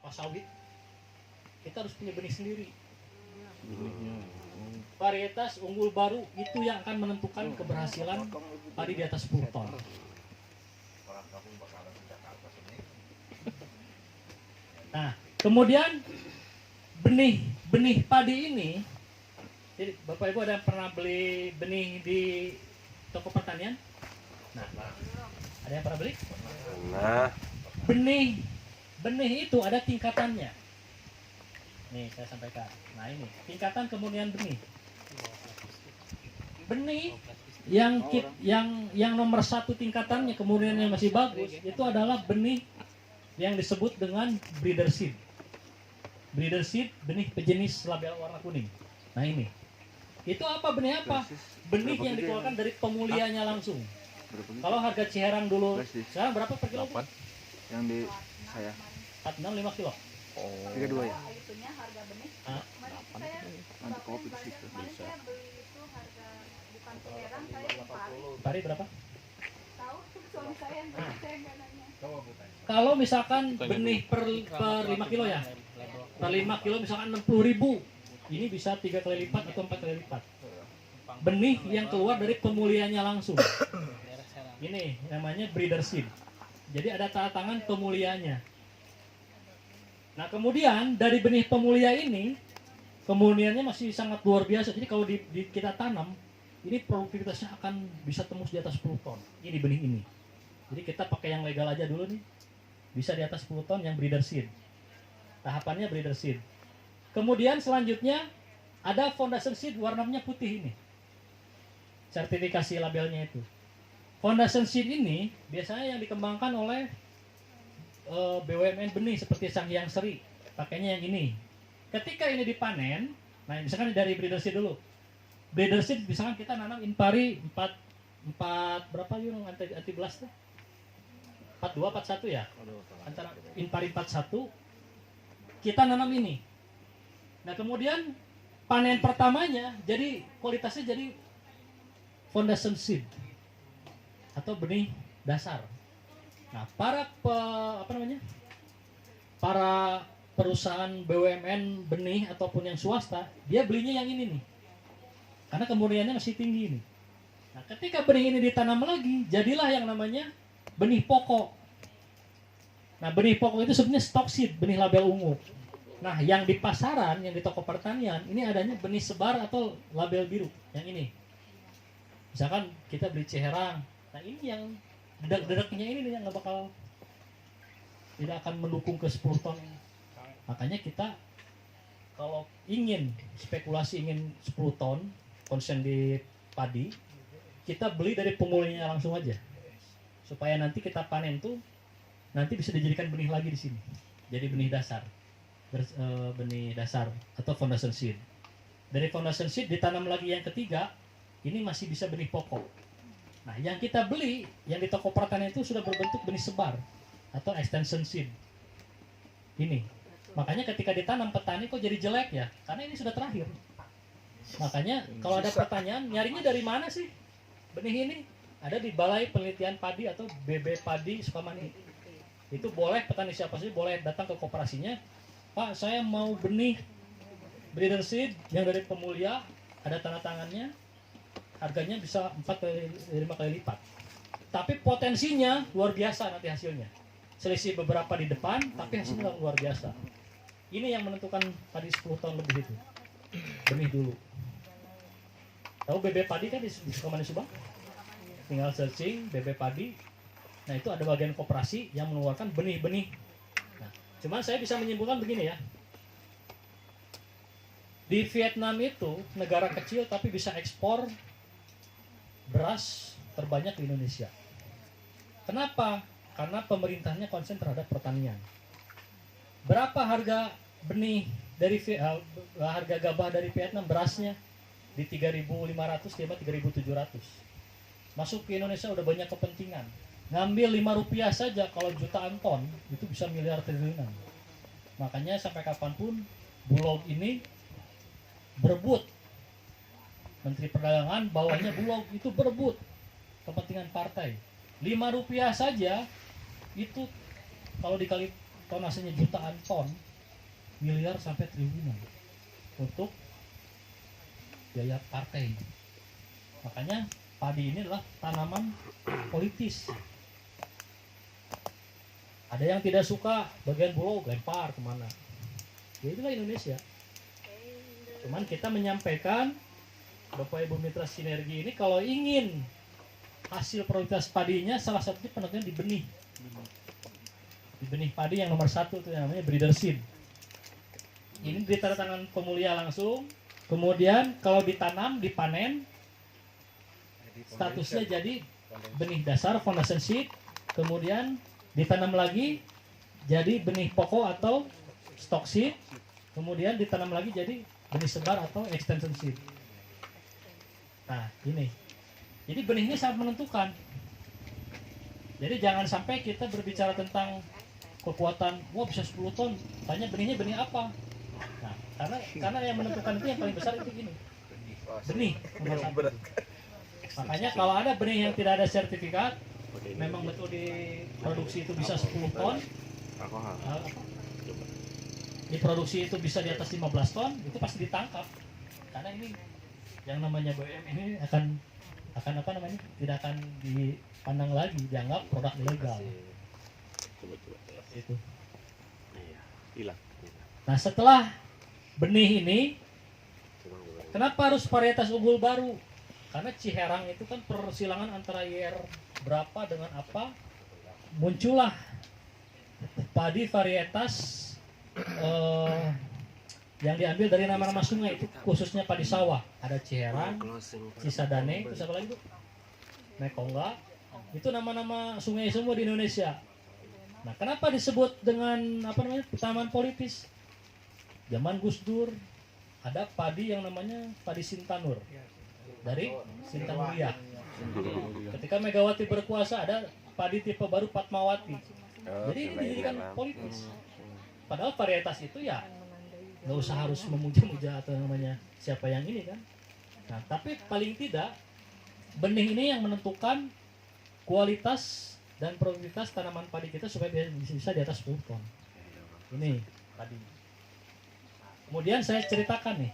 kelapa sawit, kita harus punya benih sendiri. Varietas unggul baru itu yang akan menentukan keberhasilan padi di atas 10 ton. Nah, kemudian benih padi ini, jadi Bapak Ibu ada yang pernah beli benih di toko pertanian? Nah, ada yang pernah beli? Nah, Benih itu ada tingkatannya. Nih saya sampaikan. Nah ini tingkatan kemurnian benih. Benih yang nomor 1 tingkatannya kemurniannya masih bagus itu adalah benih yang disebut dengan breeder seed. Breeder seed benih pejenis label warna kuning. Nah ini. Itu apa benih apa? Benih yang dikeluarkan dari pemulianya langsung. Kalau harga Ciherang dulu sekarang berapa per kilo? Yang di saya 46 5 kilo. 32 ya. Itunya harga benih. Nanti kopi di situ. Saya beli itu harga bukan Ciherang, saya Pari. Pari berapa? Tahu suami saya yang beli, saya nggak nanya. Kalau misalkan benih per 5 kilo ya, per 5 kilo misalkan 60.000, ini bisa 3 kali lipat atau 4 kali lipat. Benih yang keluar dari pemulianya langsung. Ini namanya breeder seed. Jadi ada tanda tangan pemulianya. Nah kemudian dari benih pemulia ini, kemurniannya masih sangat luar biasa. Jadi kalau kita tanam, ini produktivitasnya akan bisa tembus di atas 10 ton. Ini benih ini. Jadi kita pakai yang legal aja dulu nih. Bisa di atas 10 ton yang breeder seed. Tahapannya breeder seed. Kemudian selanjutnya ada foundation seed warnanya putih ini. Sertifikasi labelnya itu. Foundation seed ini biasanya yang dikembangkan oleh BUMN benih seperti Sanghyang Seri. Pakainya yang ini. Ketika ini dipanen, nah misalkan dari breeder seed dulu. Breeder seed misalkan kita nanam impari 4 berapa yun anti blast tuh? 42 41 ya? Antara impari 41 kita nanam ini. Nah, kemudian panen pertamanya jadi kualitasnya jadi foundation seed atau benih dasar. Nah, para perusahaan BUMN benih ataupun yang swasta, dia belinya yang ini nih. Karena kemurniannya masih tinggi ini. Nah, ketika benih ini ditanam lagi, jadilah yang namanya benih pokok. Nah, benih pokok itu sebenarnya stock seed, benih label ungu. Nah, yang di pasaran, yang di toko pertanian, ini adanya benih sebar atau label biru, yang ini. Misalkan kita beli Ciherang, nah ini yang dedek-dedeknya ini yang nggak bakal, tidak akan mendukung ke 10 ton. Makanya kita kalau ingin spekulasi ingin 10 ton konsen di padi, kita beli dari pemulianya langsung aja, supaya nanti kita panen tuh nanti bisa dijadikan benih lagi di sini, jadi benih dasar, benih dasar atau foundation seed. Dari foundation seed ditanam lagi yang ketiga, ini masih bisa benih pokok. Nah, yang kita beli yang di toko pertanian itu sudah berbentuk benih sebar atau extension seed. Ini. Makanya ketika ditanam petani kok jadi jelek ya? Karena ini sudah terakhir. Makanya kalau ada pertanyaan, nyarinya dari mana sih benih ini? Ada di Balai Penelitian Padi atau BB Padi Sukamandi. Itu boleh, petani siapa sih boleh datang ke koperasinya. Pak, saya mau benih breeder seed yang dari pemulia, ada tanda tangannya. Harganya bisa 4 kali 5 kali lipat. Tapi potensinya luar biasa nanti hasilnya. Selisih beberapa di depan, tapi hasilnya luar biasa. Ini yang menentukan padi 10 tahun lebih itu. Benih dulu. Tahu BB Padi kan di Sukamandi Subang? Tinggal searching BB Padi. Nah, itu ada bagian koperasi yang mengeluarkan benih-benih. Nah, cuman saya bisa menyimpulkan begini ya. Di Vietnam itu negara kecil tapi bisa ekspor beras terbanyak di Indonesia. Kenapa? Karena pemerintahnya konsen terhadap pertanian. Berapa harga benih dari harga gabah dari Vietnam berasnya? Di 3.500 sama 3.700. Masuk ke Indonesia udah banyak kepentingan. Ngambil 5 rupiah saja kalau jutaan ton itu bisa miliar triliunan. Makanya sampai kapanpun Bulog ini berebut. Menteri Perdagangan bawahnya Bulog itu berebut kepentingan partai. 5 rupiah saja itu kalau dikali tonasenya jutaan ton, miliar sampai triliunan untuk biaya partai. Makanya padi ini adalah tanaman politis. Ada yang tidak suka bagian bulog, lempar kemana. Ya itulah Indonesia. Cuman kita menyampaikan Bapak Ibu Mitra Sinergi ini kalau ingin hasil prioritas padinya salah satunya penentuan di benih. Di benih padi yang nomor 1 itu yang namanya breeder seed. Ini di tanda tangan pemulia langsung. Kemudian kalau ditanam, dipanen, statusnya jadi benih dasar foundation seed. Kemudian ditanam lagi jadi benih pokok atau stock seed. Kemudian ditanam lagi jadi benih sebar atau extension seed. Nah ini, jadi benih ini sangat menentukan. Jadi jangan sampai kita berbicara tentang kekuatan, wah bisa 10 ton, tanya benihnya benih apa. Nah karena yang menentukan itu yang paling besar itu gini, benih nomor 1. Makanya kalau ada benih yang tidak ada sertifikat, memang betul di produksi itu bisa 10 ton, diproduksi itu bisa di atas 15 ton, itu pasti ditangkap. Karena ini yang namanya BUMN ini akan apa namanya, tidak akan dipandang lagi, dianggap produk ilegal. Itu. Hilang. Nah setelah benih ini, kenapa harus varietas unggul baru? Karena Ciherang itu kan persilangan antara IR berapa dengan apa, muncullah padi varietas yang diambil dari nama-nama sungai, itu khususnya padi sawah. Ada Ciherang, Cisadane, terus apa lagi tuh? Mekongga. Itu nama-nama sungai semua di Indonesia. Nah, kenapa disebut dengan apa namanya, tanaman politis? Zaman Gus Dur ada padi yang namanya padi Sintanur dari Sintanuria. Ketika Megawati berkuasa ada padi tipe baru Fatmawati. Jadi ini dijadikan politis. Padahal varietas itu ya nggak usah harus memuja-muja atau namanya siapa yang ini kan. Nah, tapi paling tidak benih ini yang menentukan kualitas dan produktivitas tanaman padi kita supaya bisa di atas 10 ton. Ini padi. Kemudian saya ceritakan nih.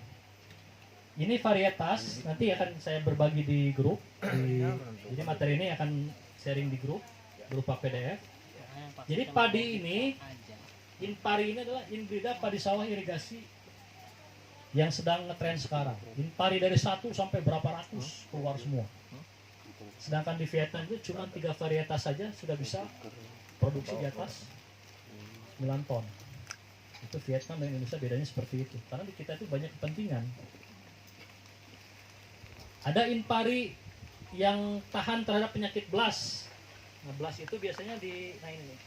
Ini varietas, nanti akan saya berbagi di grup. Jadi materi ini akan sharing di grup berupa PDF. Jadi padi ini, Inpari ini adalah inbrida padi sawah irigasi yang sedang ngetren sekarang. Inpari dari 1 sampai berapa ratus keluar semua. Sedangkan di Vietnam itu cuma 3 varietas saja sudah bisa produksi di atas 9 ton. Itu Vietnam dan Indonesia bedanya seperti itu. Karena di kita itu banyak kepentingan. Ada Inpari yang tahan terhadap penyakit BLAS. Nah, BLAS itu biasanya di ini nih.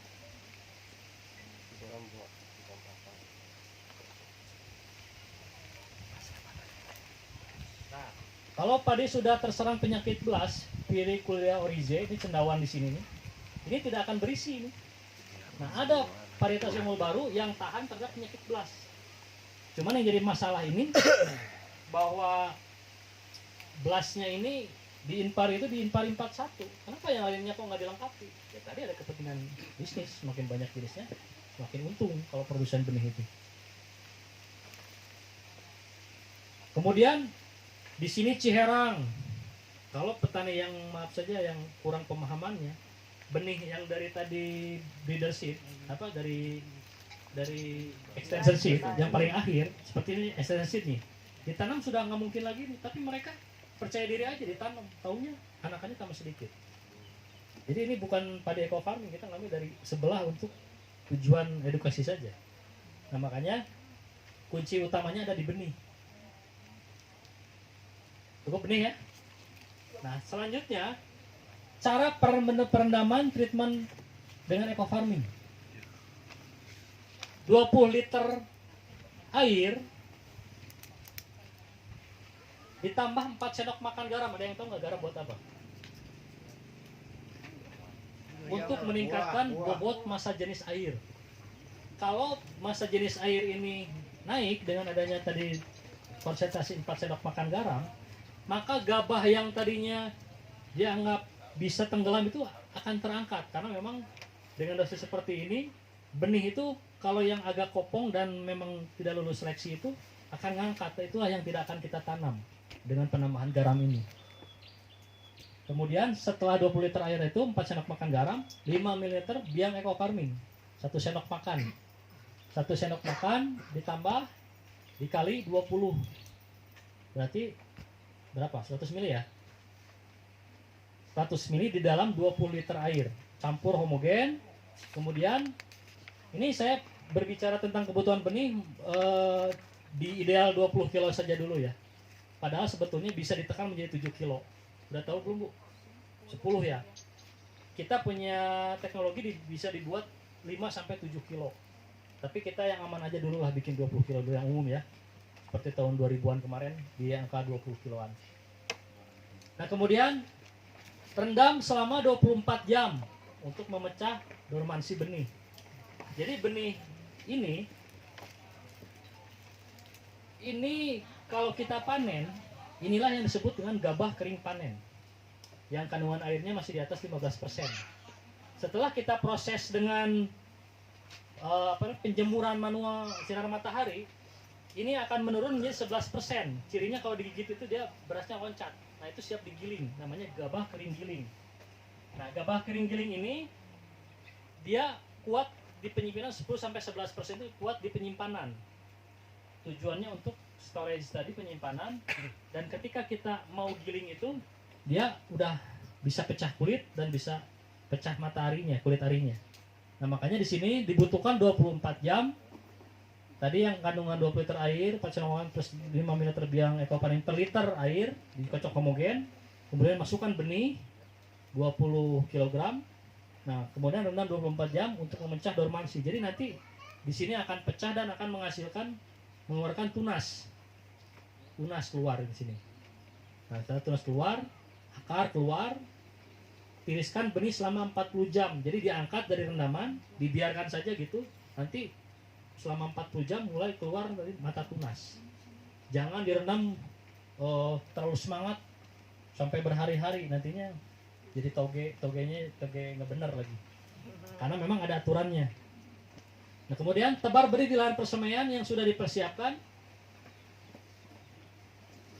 Nah, kalau padi sudah terserang penyakit BLAS, Piriculia oryzae, ini cendawan di sini nih. Ini tidak akan berisi ini. Nah, ada varietas unggul baru yang tahan terhadap penyakit BLAS. Cuman yang jadi masalah ini bahwa BLAS-nya ini di Inpari itu di Inpari 41. Kenapa yang lainnya kok nggak dilengkapi? Ya tadi ada kepentingan bisnis, semakin banyak jenisnya, semakin untung kalau produsen benih itu. Kemudian di sini Ciherang. Kalau petani yang maaf saja yang kurang pemahamannya, benih yang dari tadi breeder seed, apa dari extension seed yang paling akhir, seperti ini extension seed nih, ditanam sudah nggak mungkin lagi nih, tapi mereka percaya diri aja ditanam, taunya anakannya tambah sedikit. Jadi ini bukan padi eco farming, kita ngambil dari sebelah untuk tujuan edukasi saja. Nah makanya kunci utamanya ada di benih. Cukup benih ya. Nah selanjutnya cara perendaman treatment dengan eco farming. 20 liter air ditambah 4 sendok makan garam. Ada yang tahu nggak garam buat apa? Untuk meningkatkan bobot massa jenis air. Kalau massa jenis air ini naik dengan adanya tadi konsentrasi 4 sendok makan garam, maka gabah yang tadinya dianggap bisa tenggelam itu akan terangkat. Karena memang dengan dosis seperti ini, benih itu kalau yang agak kopong dan memang tidak lulus seleksi itu akan ngangkat, itulah yang tidak akan kita tanam dengan penambahan garam ini. Kemudian setelah 20 liter air itu 4 sendok makan garam, 5 ml biang ekokarmin, 1 sendok makan. 1 sendok makan ditambah dikali 20. Berarti berapa? 100 ml ya? 100 ml di dalam 20 liter air. Campur homogen. Kemudian ini saya berbicara tentang kebutuhan benih di ideal 20 kilo saja dulu ya. Padahal sebetulnya bisa ditekan menjadi 7 kilo. Udah tahu belum Bu? 10 ya. Kita punya teknologi bisa dibuat 5-7 kilo. Tapi kita yang aman aja dulu lah bikin 20 kilo dulu yang umum ya. Seperti tahun 2000-an kemarin di angka 20 kiloan. Nah kemudian rendam selama 24 jam untuk memecah dormansi benih. Jadi benih ini kalau kita panen, inilah yang disebut dengan gabah kering panen. Yang kandungan airnya masih di atas 15%. Setelah kita proses dengan penjemuran manual sinar matahari, ini akan menurun menjadi 11%. Cirinya kalau digigit itu dia berasnya loncat. Nah itu siap digiling, namanya gabah kering giling. Nah gabah kering giling ini dia kuat di penyimpanan 10-11% itu kuat di penyimpanan. Tujuannya untuk storage tadi, penyimpanan, dan ketika kita mau giling itu dia udah bisa pecah kulit dan bisa pecah mataharinya, kulit arinya. Nah makanya di sini dibutuhkan 24 jam. Tadi yang kandungan 20 liter air, 4 sendok plus 5 ml biang ekoparin per liter air dikocok homogen. Kemudian masukkan benih 20 kg. Nah, kemudian rendam 24 jam untuk memecah dormansi. Jadi nanti di sini akan pecah dan akan mengeluarkan tunas. Tunas keluar di sini. Nah, setelah tunas keluar, akar keluar, tiriskan benih selama 40 jam. Jadi diangkat dari rendaman, dibiarkan saja gitu. Nanti selama 40 jam mulai keluar dari mata tunas. Jangan direndam terlalu semangat sampai berhari-hari, nantinya jadi togenya nggak benar lagi. Karena memang ada aturannya. Nah kemudian tebar benih di lahan persemaian yang sudah dipersiapkan.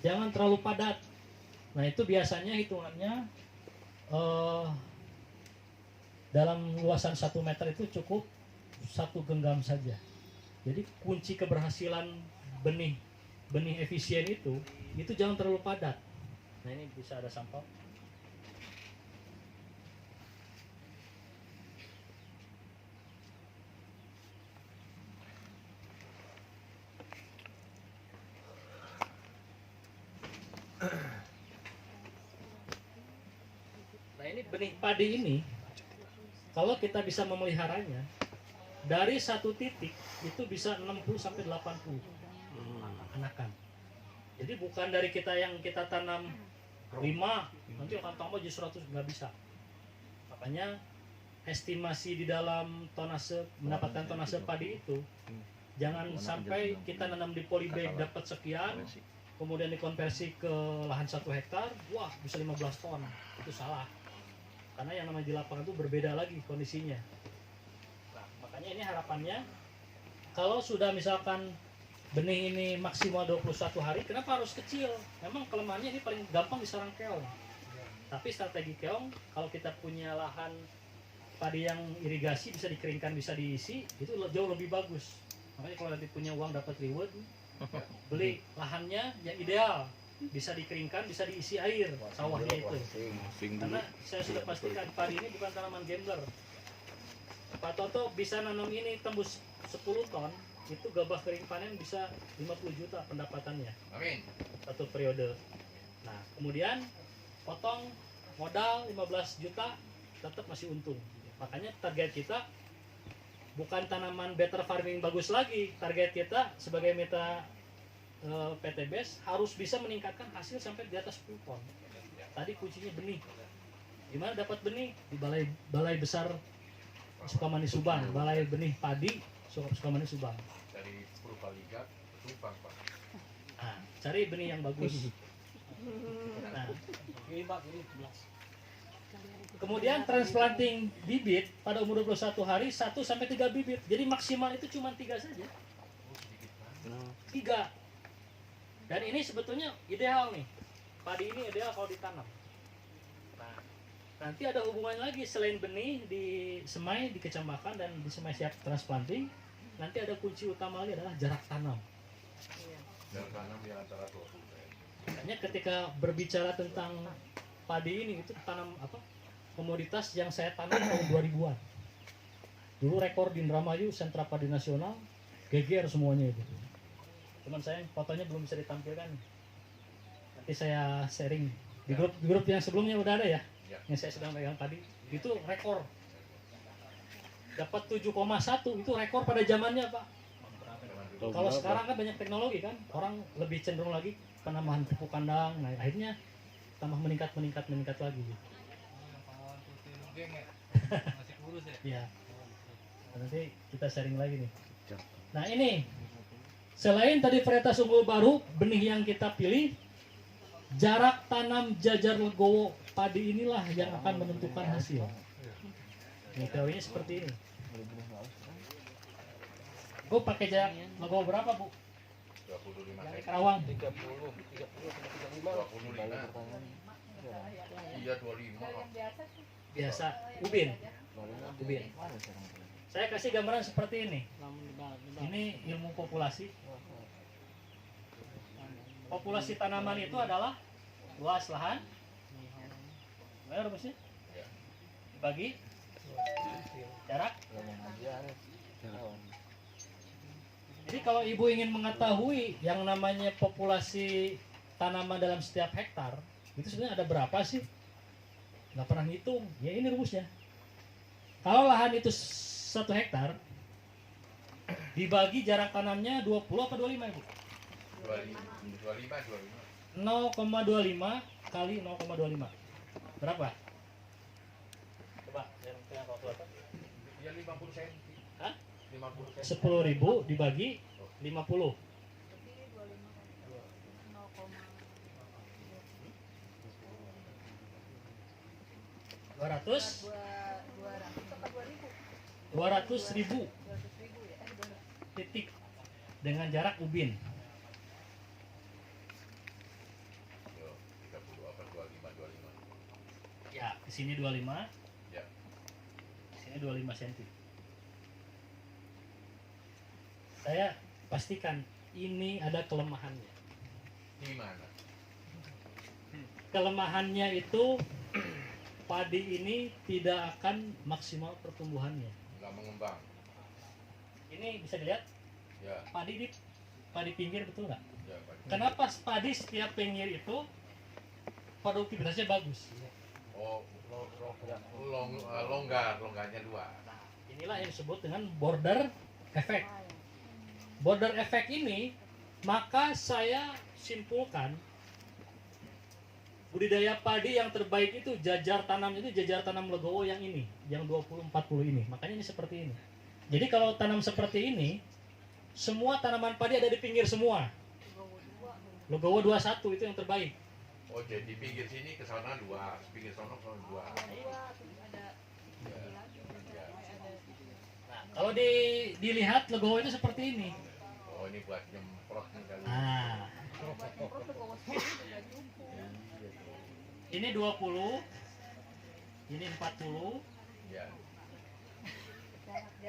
Jangan terlalu padat. Nah itu biasanya hitungannya dalam luasan 1 meter itu cukup 1 genggam saja. Jadi kunci keberhasilan benih efisien itu jangan terlalu padat. Nah ini bisa ada sampel. Nah ini benih padi ini, kalau kita bisa memeliharanya, dari satu titik itu bisa 60-80 anakan. Jadi bukan dari kita yang kita tanam 5, nanti akan tambah jadi 100, nggak bisa. Makanya estimasi di dalam tonase, mendapatkan tonase padi itu, jangan sampai kita nanam di polybag dapat sekian, kemudian dikonversi ke lahan 1 hektar, wah bisa 15 ton. Itu salah. Karena yang namanya di lapangan itu berbeda lagi kondisinya. Nah, makanya ini harapannya kalau sudah misalkan benih ini maksimal 21 hari, kenapa harus kecil? Memang kelemahannya ini paling gampang diserang keong. Tapi strategi keong, kalau kita punya lahan padi yang irigasi bisa dikeringkan, bisa diisi, itu jauh lebih bagus. Makanya kalau nanti punya uang dapat reward, beli lahannya yang ideal, bisa dikeringkan, bisa diisi air sawahnya itu. Karena saya sudah pastikan padi ini bukan tanaman gambler. Pak Toto bisa nanam ini tembus 10 ton, itu gabah kering panen bisa 50 juta pendapatannya. Amin. Satu periode. Nah, kemudian potong modal 15 juta tetap masih untung. Makanya target kita bukan tanaman better farming bagus lagi. Target kita sebagai mitra PTBS harus bisa meningkatkan hasil sampai di atas 10 ton. Tadi kuncinya benih. Gimana dapat benih? Di balai besar Sukamani Subang, balai benih padi Sukamani Subang. Dari Purbalingga ke Subang, Pak. Nah, cari benih yang bagus. Nah, ini Pak, ini 11. Kemudian transplanting bibit pada umur 21 hari 1 sampai 3 bibit. Jadi maksimal itu cuma 3 saja. 3. Dan ini sebetulnya ideal nih. Padi ini ideal kalau ditanam. Nah, nanti ada hubungan lagi selain benih disemai, dikecambahkan dan disemai siap transplanting. Nanti ada kunci utama lagi adalah jarak tanam. Dan tanam di antara 20. Makanya ketika berbicara tentang padi ini itu tanam apa? Komoditas yang saya tanam tahun 2000-an. Dulu rekor di Indramayu, sentra padi nasional, geger semuanya itu. Cuman saya fotonya belum bisa ditampilkan. Nanti saya sharing di grup yang sebelumnya udah ada ya, yang saya sedang pegang tadi. Itu rekor. Dapat 7,1 itu rekor pada zamannya Pak. Kalau sekarang kan banyak teknologi kan, orang lebih cenderung lagi penambahan pupuk kandang. Nah akhirnya tambah meningkat lagi. Masih kurus ya? Ya. Nanti kita sharing lagi nih. Nah ini selain tadi varietas unggul baru, benih yang kita pilih, jarak tanam jajar legowo padi inilah yang akan menentukan hasil. Ini teorinya seperti ini. Bu pakai jarak legowo berapa Bu? 25 Yang di cm. Karawang. 25. Iya 25. yang biasa sih. Biasa. Ubin. Saya kasih gambaran seperti ini. Ini ilmu populasi. Populasi tanaman itu adalah luas lahan. Bayar rumusnya? Dibagi jarak. Jadi kalau ibu ingin mengetahui yang namanya populasi tanaman dalam setiap hektar, itu sebenarnya ada berapa sih? Nggak pernah ngitung. Ya ini rumusnya. Kalau lahan itu 1 hektar, dibagi jarak tanamnya 20 apa 25 Ibu? 25. 0,25 kali 0,25. Berapa? Coba, saya pegang kalkulator. Ya 50 cm. Hah? 50 cm. 10.000 dibagi 50. Jadi 25 0, 200 200 apa 2000? 200.000 200.000 ya? 200. titik dengan jarak ubin. Yo, 30 apa 25. Ya, ke sini 25. Ya. Ke sini 25 cm. Saya pastikan ini ada kelemahannya. Di mana? Kelemahannya itu padi ini tidak akan maksimal pertumbuhannya. Enggak mengembang. Ini bisa dilihat Ya, padi pinggir betul nggak? ya Pak. Kenapa padi setiap pinggir itu produktivitasnya bagus? Oh, longgarnya 2. Nah, inilah yang disebut dengan border effect. Border effect ini maka saya simpulkan budidaya padi yang terbaik itu jajar tanam legowo yang ini, yang 20-40 ini. Makanya ini seperti ini. Jadi kalau tanam seperti ini, semua tanaman padi ada di pinggir semua. Legowo 21 itu yang terbaik. Oh, jadi pinggir sini ke sana 2, pinggir sana ke 2. Nah, kalau dilihat legowo itu seperti ini. Oh, ini buat nyemprot nih kali. Nah, ini 20, ini 40, Ya.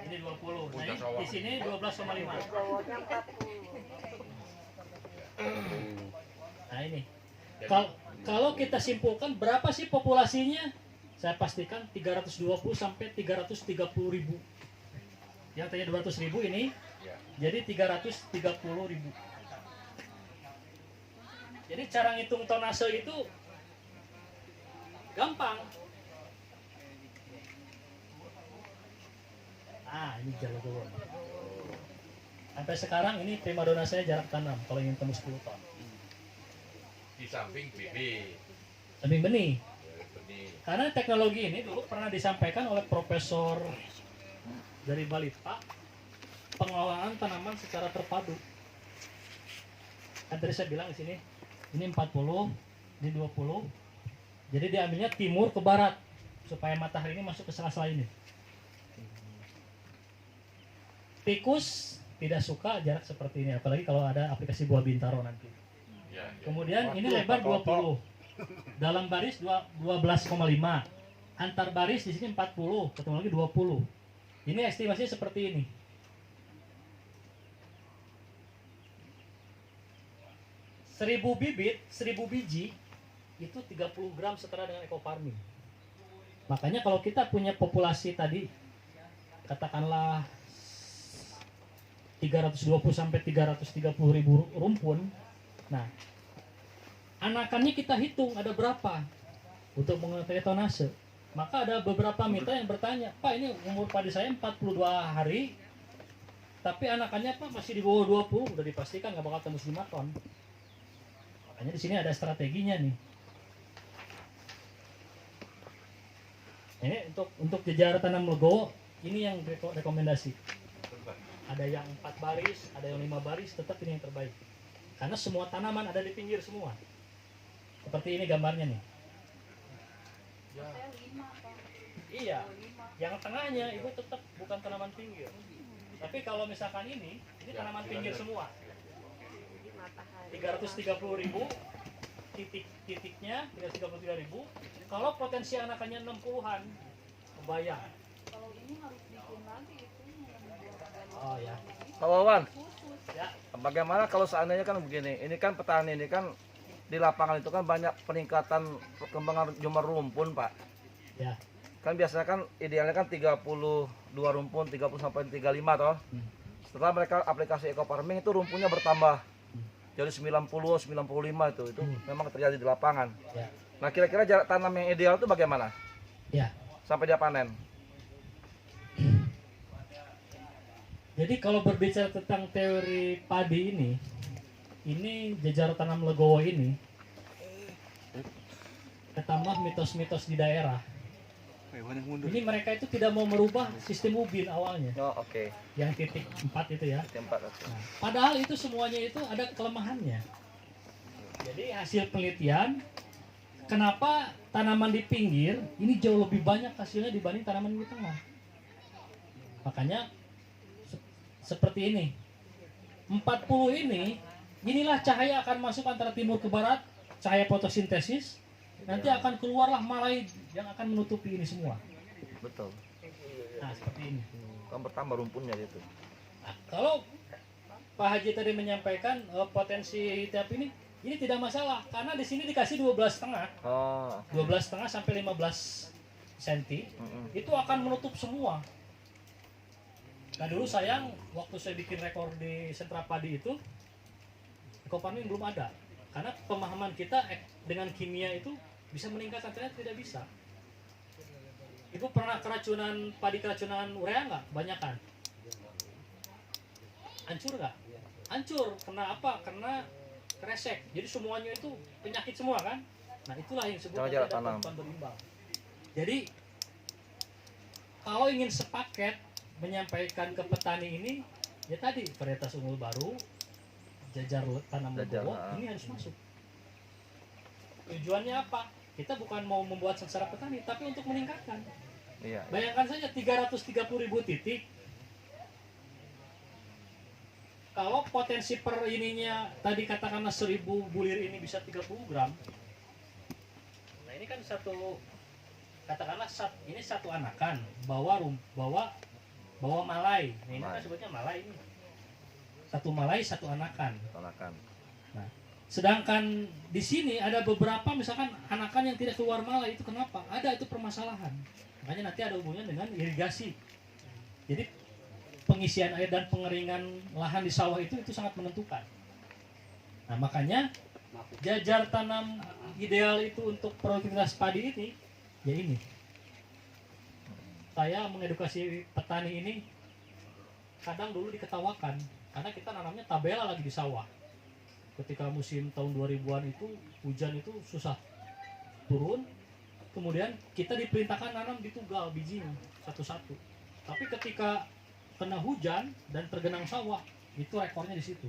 ini 20. Nah, di sini 12,5. Nah, ini. Kalau kita simpulkan berapa sih populasinya? Saya pastikan 320 sampai 330 ribu. Yang tanya 200 ribu ini, Ya. jadi 330 ribu. Jadi cara ngitung tonase itu gampang. Ini jarak legowo. Sampai sekarang ini primadona saya jarak tanam kalau ingin tembus 10 ton. Di samping bibit. Samping benih. Benih. Karena teknologi ini dulu pernah disampaikan oleh profesor dari Balita, pengelolaan tanaman secara terpadu. Kan tadi saya bilang di sini, ini 40, ini 20. Jadi diambilnya timur ke barat supaya matahari ini masuk ke sela-sela ini. Tikus tidak suka jarak seperti ini, apalagi kalau ada aplikasi buah bintaro nanti. Ya, ya. Kemudian ini lebar 20. Dalam baris 12,5. Antar baris di sini 40, ketemu lagi 20. Ini estimasinya seperti ini. Seribu bibit, 1000 biji itu 30 gram setara dengan eco farming. Makanya kalau kita punya populasi tadi katakanlah 320 sampai 330 ribu rumpun. Nah, anakannya kita hitung ada berapa untuk mengetahui tonase. Maka ada beberapa mitra yang bertanya, Pak ini umur padi saya 42 hari, tapi anakannya Pak masih di bawah 20, udah dipastikan nggak bakal tembus 5 ton. Makanya di sini ada strateginya nih. Ini untuk jejar tanam legowo, ini yang rekomendasi. Ada yang 4 baris, ada yang 5 baris, tetap ini yang terbaik. Karena semua tanaman ada di pinggir semua. Seperti ini gambarnya nih. Saya 5 Pak. Iya, 5. yang tengahnya itu tetap bukan tanaman pinggir. Tapi kalau misalkan ini tanaman pinggir semua. 330.000 titiknya 333.000. Kalau potensi anakannya 60-an, kebayang. Kalau ini harus bikin lagi itu membuat Oh ya. Pak Wawan, khusus. Ya, bagaimana kalau seandainya kan begini, ini kan petani ini kan di lapangan itu kan banyak peningkatan perkembangan jumlah rumpun, Pak. ya. Kan biasanya kan idealnya kan 32 rumpun, 30 sampai 35 toh. Setelah mereka aplikasi eco farming itu rumpunnya bertambah. Jadi 90, 95 itu memang terjadi di lapangan. Ya. Nah, kira-kira jarak tanam yang ideal itu bagaimana? Ya. Sampai dia panen. Jadi kalau berbicara tentang teori padi ini jejar tanam legowo ini ketambah mitos-mitos di daerah. Ini mereka itu tidak mau merubah sistem ubin awalnya, Oh, oke. yang titik 4 itu ya. Tempat. Nah, padahal itu semuanya itu ada kelemahannya. Jadi hasil penelitian, kenapa tanaman di pinggir ini jauh lebih banyak hasilnya dibanding tanaman di tengah. Makanya seperti ini. 40 inilah cahaya akan masuk antara timur ke barat, cahaya fotosintesis. Nanti akan keluarlah malai yang akan menutupi ini semua. Betul. Nah, seperti ini. Kan bertambah rumpunnya gitu. Nah, kalau Pak Haji tadi menyampaikan potensi tiap ini tidak masalah karena di sini dikasih 12,5, Oh. 12,5 sampai 15 cm itu akan menutup semua. Nah dulu sayang waktu saya bikin rekor di sentra padi itu eco farming belum ada karena pemahaman kita dengan kimia itu bisa meningkatkan, ternyata tidak bisa. Ibu pernah keracunan urea nggak? Banyakan. Hancur nggak? Hancur. Kena apa? Kena kresek. Jadi semuanya itu penyakit semua kan? Nah itulah yang disebut Sama nanti jarak ada tanam. perubahan berimbang. Jadi kalau ingin sepaket menyampaikan ke petani ini, ya tadi varietas unggul baru, jajar tanam legowo ini harus masuk. Tujuannya apa? Kita bukan mau membuat sengsara petani, tapi untuk meningkatkan. Iya. Bayangkan saja 330.000 titik. Kalau potensi per ininya tadi katakanlah 1000 bulir ini bisa 30 gram. Nah ini kan katakanlah ini satu anakan bawa malai. Nah ini kan sebutnya malai ini. Satu malai satu anakan. Nah, sedangkan di sini ada beberapa misalkan anakan yang tidak keluar malai, itu kenapa? Ada itu permasalahan. Makanya nanti ada hubungannya dengan irigasi. Jadi pengisian air dan pengeringan lahan di sawah itu sangat menentukan. Nah makanya jajar tanam ideal itu untuk produktivitas padi ini ya ini. Saya mengedukasi petani ini kadang dulu diketawakan karena kita nanamnya tabela lagi di sawah. Ketika musim tahun 2000-an itu hujan itu susah turun, kemudian kita diperintahkan nanam di tugal bijinya satu-satu. Tapi ketika kena hujan dan tergenang sawah, itu rekornya di situ.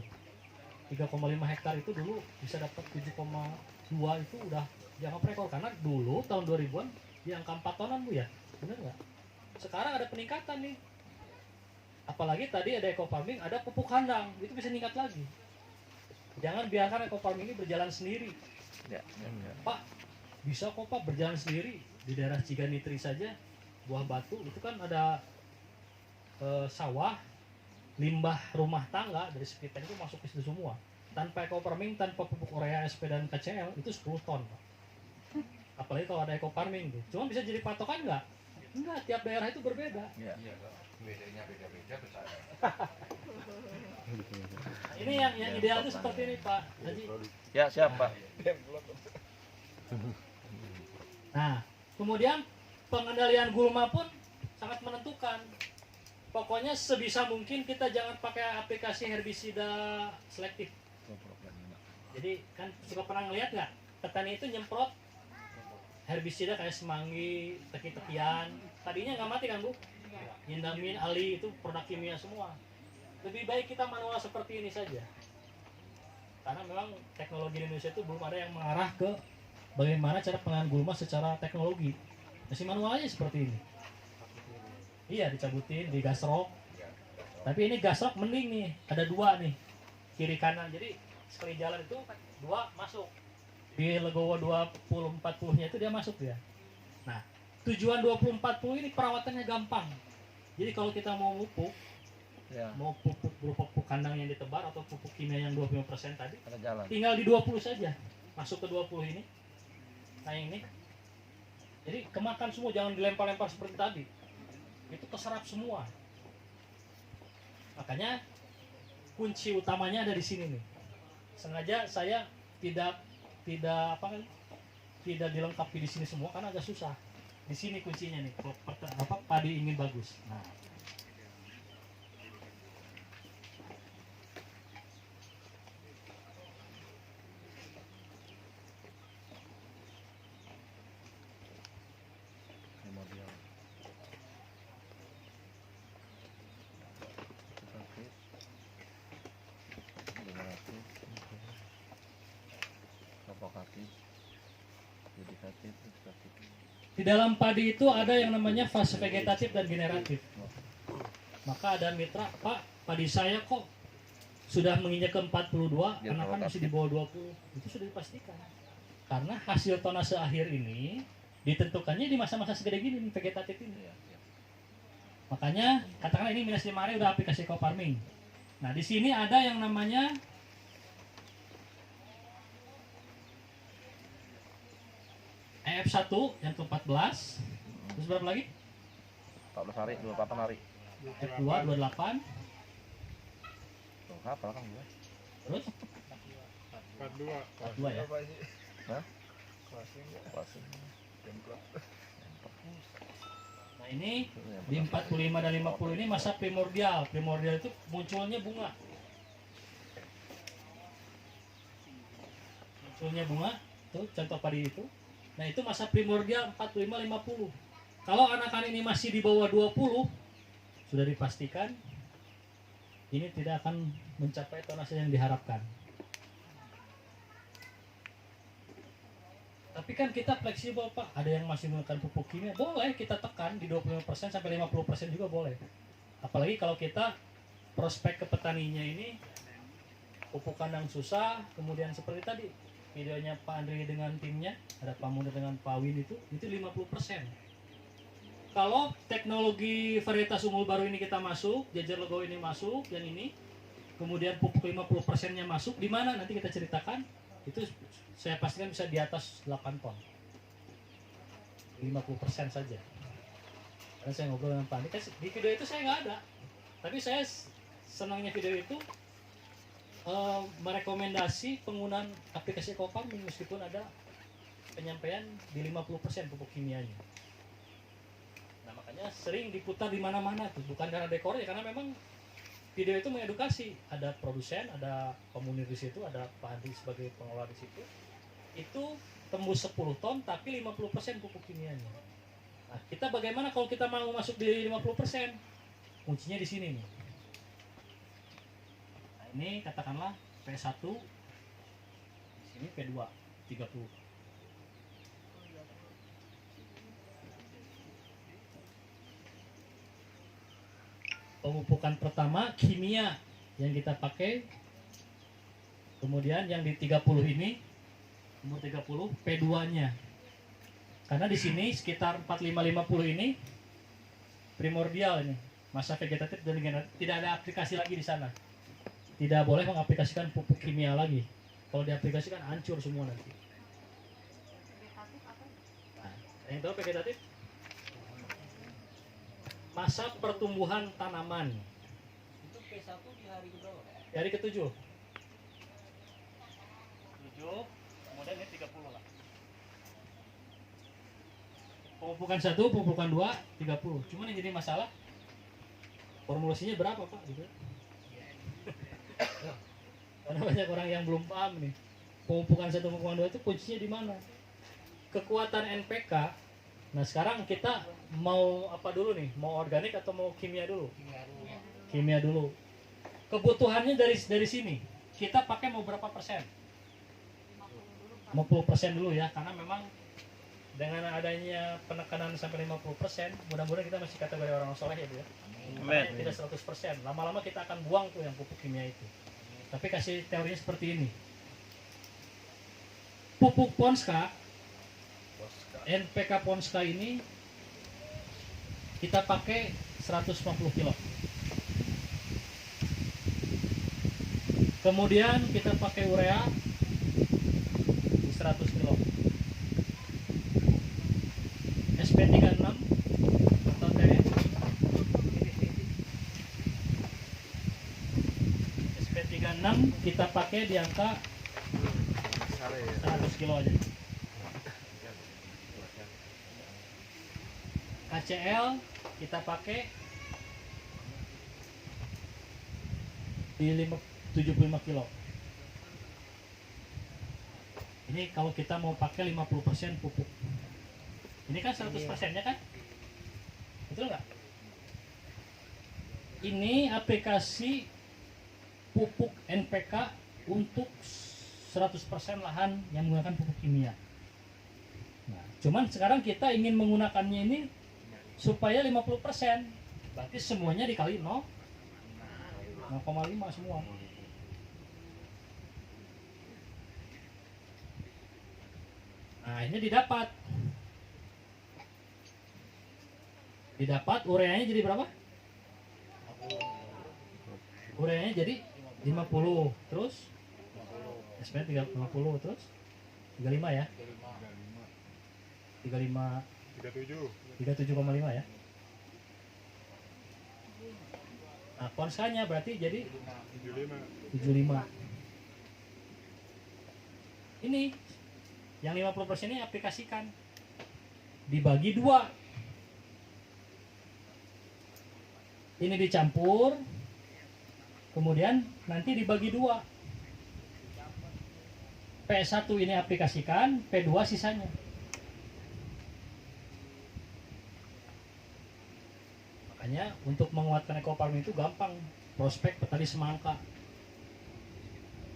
3,5 hektar itu dulu bisa dapat 7,2 itu udah dianggap rekor karena dulu tahun 2000-an di angka 4 tonan Bu ya, bener nggak? Sekarang ada peningkatan nih, apalagi tadi ada eco farming, ada pupuk kandang, itu bisa meningkat lagi. Jangan biarkan eco farming ini berjalan sendiri. Ya. Pak, bisa kok Pak berjalan sendiri di daerah Ciganitri saja, Buah Batu itu kan ada sawah, limbah rumah tangga dari sekitar itu masuk ke situ semua. Tanpa eco farming, tanpa pupuk urea, SP dan KCL itu 10 ton Pak. Apalagi kalau ada eco farming tuh. Cuma bisa jadi patokan nggak? Enggak, tiap daerah itu berbeda. Ya. Iya, Kak. Bedanya beda-beda besar. Nah, ini yang ideal itu seperti ini Pak Haji. Ya, siap, Pak. Nah, kemudian pengendalian gulma pun sangat menentukan. Pokoknya sebisa mungkin kita jangan pakai aplikasi herbisida selektif. Jadi kan suka pernah ngeliat nggak? Petani itu nyemprot herbisida kayak semanggi, teki-tekian. Tadinya nggak mati kan Bu? Indamin, Ali itu produk kimia semua. Lebih baik kita manual seperti ini saja. Karena memang teknologi di Indonesia itu belum ada yang mengarah ke bagaimana cara penanganan gulma secara teknologi. Masih manual aja seperti ini. Iya, dicabutin, digasrok. Tapi ini gasrok mending nih, ada 2 nih, kiri kanan. Jadi sekali jalan itu 2 masuk. Di Legowo 20-40-nya itu dia masuk ya. Nah, tujuan 20-40 ini perawatannya gampang. Jadi kalau kita mau pupuk, Ya, mau pupuk berupa pupuk kandang yang ditebar atau pupuk kimia yang 25% tadi, ada jalan. tinggal di 20 saja. Masuk ke 20 ini. Nah ini. Jadi kemakan semua, jangan dilempar-lempar seperti tadi. Itu keserap semua. Makanya kunci utamanya ada di sini nih. Sengaja saya tidak dilengkapi di sini semua karena agak susah. Di sini kuncinya nih, kalau padi ingin bagus. Nah, Kemudian di dalam padi itu ada yang namanya fase vegetatif dan generatif. Maka ada mitra, Pak, padi saya kok sudah menginjak ke 42, Dia anakan terletak. masih di bawah 20. Itu sudah dipastikan. Karena hasil tonase akhir ini ditentukannya di masa-masa segede gini nih, vegetatif ini. Makanya katakanlah ini minus 5 hari udah aplikasi eco farming. Nah, di sini ada yang namanya EF1 yang ke-14. Terus berapa lagi? 14 hari, 28 hari. F2 28. Tuh, apa kan gua? Terus 42 ya. Hah? Closing. Nah, ini di 45 dan 50 ini masa primordial. Primordial itu munculnya bunga. Munculnya bunga, tuh contoh padi itu. Nah, itu masa primordial 45 50. Kalau anakan ini masih di bawah 20, sudah dipastikan ini tidak akan mencapai tonase yang diharapkan. Tapi kan kita fleksibel Pak, ada yang masih menggunakan pupuk kimia, boleh kita tekan di 25% sampai 50% juga boleh. Apalagi kalau kita prospek ke petaninya ini pupuk kandang susah, kemudian seperti tadi videonya Pak Andri dengan timnya, ada Pak Munir dengan Pak Win itu 50%. Kalau teknologi varietas unggul baru ini kita masuk, Jajar Legowo ini masuk, yang ini, kemudian pupuk 50%-nya masuk, di mana nanti kita ceritakan, itu saya pastikan bisa di atas 8 ton. 50% saja. Karena saya ngobrol dengan Pak Andri, di video itu saya nggak ada. Tapi saya senangnya video itu merekomendasi penggunaan aplikasi eco farming meskipun ada penyampaian di 50% pupuk kimianya. Nah, makanya sering diputar di mana-mana tuh, bukan karena dekor ya, karena memang video itu mengedukasi. Ada produsen, ada komunir di situ, ada Pak Andi sebagai pengelola di situ. Itu tembus 10 ton tapi 50% pupuk kimianya. Nah, kita bagaimana kalau kita mau masuk di 50%? Kuncinya di sini nih. Nah, ini katakanlah P1, di sini P2 30. pemupukan pertama kimia yang kita pakai. Kemudian yang di 30 ini, umur 30, P2-nya. Karena di sini sekitar 45-50 ini primordial ini, masa vegetatif dan degeneratif, tidak ada aplikasi lagi di sana. Tidak boleh mengaplikasikan pupuk kimia lagi. Kalau diaplikasikan hancur semua nanti. Vegetatif apa? Nah, yang tahu vegetatif? Masa pertumbuhan tanaman. Itu P1 di hari keberapa? Di hari ke-7. 7, kemudian ini 30 lah. Pemupukan 1, pemupukan 2, 30. Cuman yang jadi masalah formulasinya berapa, Pak? Gitu. Karena banyak orang yang belum paham nih. Pemupukan 1, pemupukan 2 itu kuncinya di mana? Kekuatan NPK. Nah, sekarang kita mau apa dulu nih? Mau organik atau mau kimia dulu? Kimia dulu. Kebutuhannya dari sini. Kita pakai mau berapa persen? 50% dulu ya, karena memang dengan adanya penekanan sampai 50%, mudah-mudahan kita masih kategori orang soleh ya Bu ya. Makanya tidak 100%. Lama-lama kita akan buang tuh yang pupuk kimia itu. Tapi kasih teorinya seperti ini. Pupuk Ponska, NPK Ponska ini kita pakai 150 kilo. Kemudian kita pakai urea 100 kilo. SP36 atau TS SP36 kita pakai di angka 100 kilo aja. KCL kita pakai di 75 kilo. Ini kalau kita mau pakai 50% pupuk. Ini kan 100%-nya kan? Betul nggak? Ini aplikasi pupuk NPK untuk 100% lahan yang menggunakan pupuk kimia. Nah, cuman sekarang kita ingin menggunakannya ini supaya 50%. Berarti semuanya dikali 0,5 semua. Nah, ini didapat ureanya jadi berapa? Ureanya jadi 50, terus SP 50, terus 35 ya? 37,5 ya? Nah, Ponskanya berarti jadi 75. Ini yang 50% ini aplikasikan, dibagi 2. Ini dicampur, kemudian nanti dibagi 2. P1 ini aplikasikan, P2 sisanya. Makanya untuk menguatkan ekofarming itu gampang. Prospek petani semangka.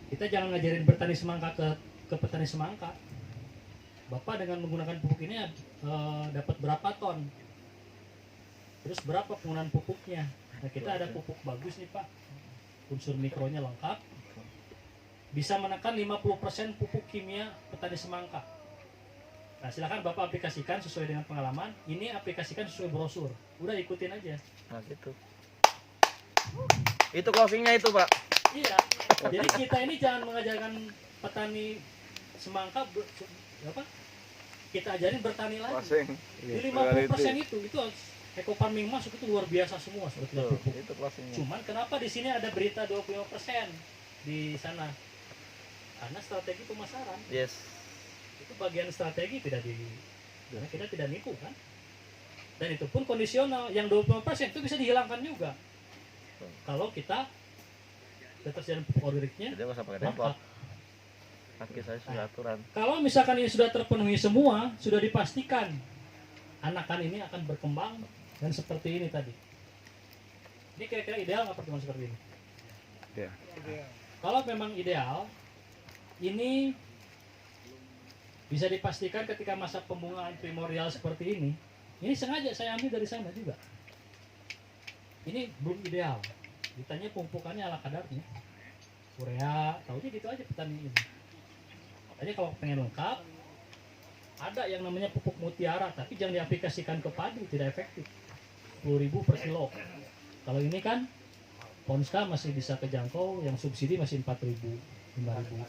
Kita jangan ngajarin bertani semangka ke petani semangka. Bapak dengan menggunakan pupuk ini dapat berapa ton? Terus berapa penggunaan pupuknya? Nah, kita ada pupuk bagus nih Pak. Unsur mikronya lengkap. Bisa menekan 50% pupuk kimia petani semangka. Nah, silakan Bapak aplikasikan sesuai dengan pengalaman. Ini aplikasikan sesuai brosur. Udah ikutin aja. Nah, gitu. Itu closingnya itu, Pak. Iya. Jadi kita ini jangan mengajarkan petani semangka kita ajarin bertani lagi. Closing. Di 50% itu ekofarming masuk itu luar biasa semua sebetulnya pupuk. Itu closingnya. Cuman kenapa di sini ada berita 25% di sana? Karena strategi pemasaran. Yes. Itu bagian strategi karena kita tidak nipu kan. Dan itu pun kondisional. Yang 25% itu bisa dihilangkan juga. Kalau kita ketersediaan pupuk organiknya Jadi nggak usah pakai lengkap. depot. Kaki saya sudah aturan. Kalau misalkan ini sudah terpenuhi semua, sudah dipastikan anakan ini akan berkembang dan seperti ini tadi. Ini kira-kira ideal nggak pertemuan seperti ini? Iya. Kalau memang ideal, ini bisa dipastikan ketika masa pembungaan primordial seperti ini sengaja saya ambil dari sana juga. ini belum ideal. Ditanya pemupukannya ala kadarnya. Urea, tahunya gitu aja petani ini. Makanya kalau pengen lengkap, ada yang namanya pupuk mutiara, tapi jangan diaplikasikan ke padi, tidak efektif. 10.000 per kilo. Kalau ini kan Ponska masih bisa kejangkau, yang subsidi masih 4.000, 5.000.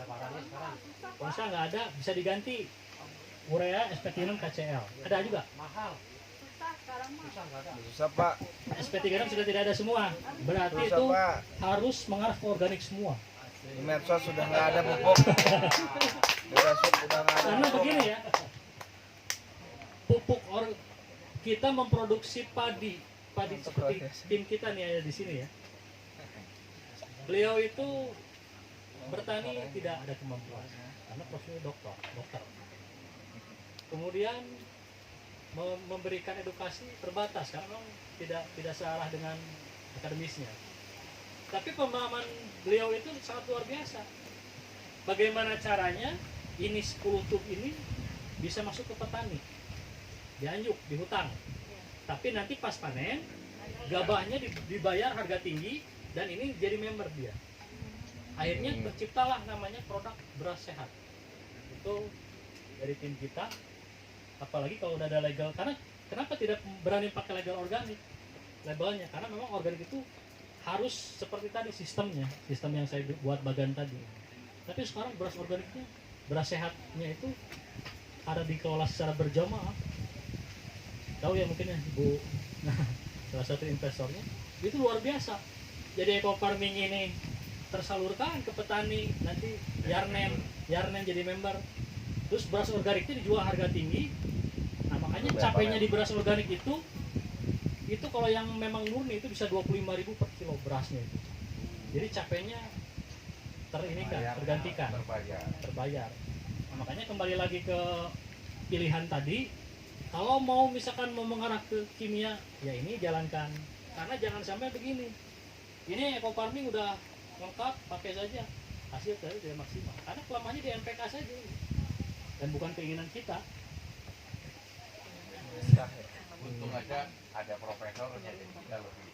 Ponska nggak ada, bisa diganti. Urea, SP3 KCL, ada juga. Mahal. Susah sekarang mah. Susah nggak ada. Susah Pak. SP3 sudah tidak ada semua. Berarti Susah itu Pak. harus mengarah ke organik semua. Di medsos sudah nggak ada pupuk. Di medsos sudah nggak ada Karena pupuk. begini ya, pupuk kita memproduksi padi seperti tim kita nih ada di sini ya. Beliau itu bertani tidak ada kemampuan karena profesional dokter. Kemudian memberikan edukasi terbatas karena memang tidak searah dengan akademisnya. Tapi pemahaman beliau itu sangat luar biasa. Bagaimana caranya ini 10 tub ini bisa masuk ke petani, dianjuk, di hutang. Tapi nanti pas panen, gabahnya dibayar harga tinggi dan ini jadi member dia. Akhirnya terciptalah namanya produk beras sehat. Itu dari tim kita. Apalagi kalau udah ada legal, karena kenapa tidak berani pakai legal organik labelnya? Karena memang organik itu harus seperti tadi sistem yang saya buat bagan tadi. Tapi sekarang beras organiknya, beras sehatnya itu ada dikelola secara berjamaah. Tahu ya mungkin ya Bu, nah, salah satu investornya itu luar biasa. Jadi eco farming ini tersalurkan ke petani, nanti Yarnen jadi member. Terus beras organiknya dijual harga tinggi. Nah makanya capainya di beras organik itu kalau yang memang murni itu bisa 25.000 per kilo berasnya itu. Jadi capainya tergantikan, terbayar. Nah, makanya kembali lagi ke pilihan tadi, kalau mau misalkan mau mengarah ke kimia, ya ini jalankan. Karena jangan sampai begini. Ini eco farming udah lengkap, pakai saja, hasil tidak maksimal. Karena kelemahannya di NPK saja. Dan bukan keinginan kita. Untung aja ada profesornya jadi kita lebih.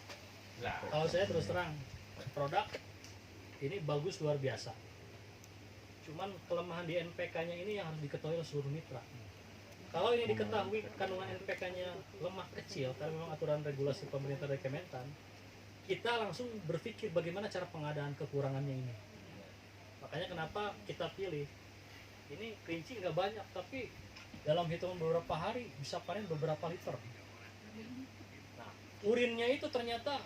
Nah, Kalau saya terus terang, produk ini bagus luar biasa. Cuman kelemahan di NPK-nya ini yang harus diketahui oleh seluruh mitra. Kalau ini diketahui kandungan NPK-nya lemah kecil, karena memang aturan regulasi pemerintah dari Kementan, kita langsung berpikir bagaimana cara pengadaan kekurangannya ini. Makanya kenapa kita pilih ini kelinci nggak banyak, tapi dalam hitungan beberapa hari bisa panen beberapa liter. Nah, urinnya itu ternyata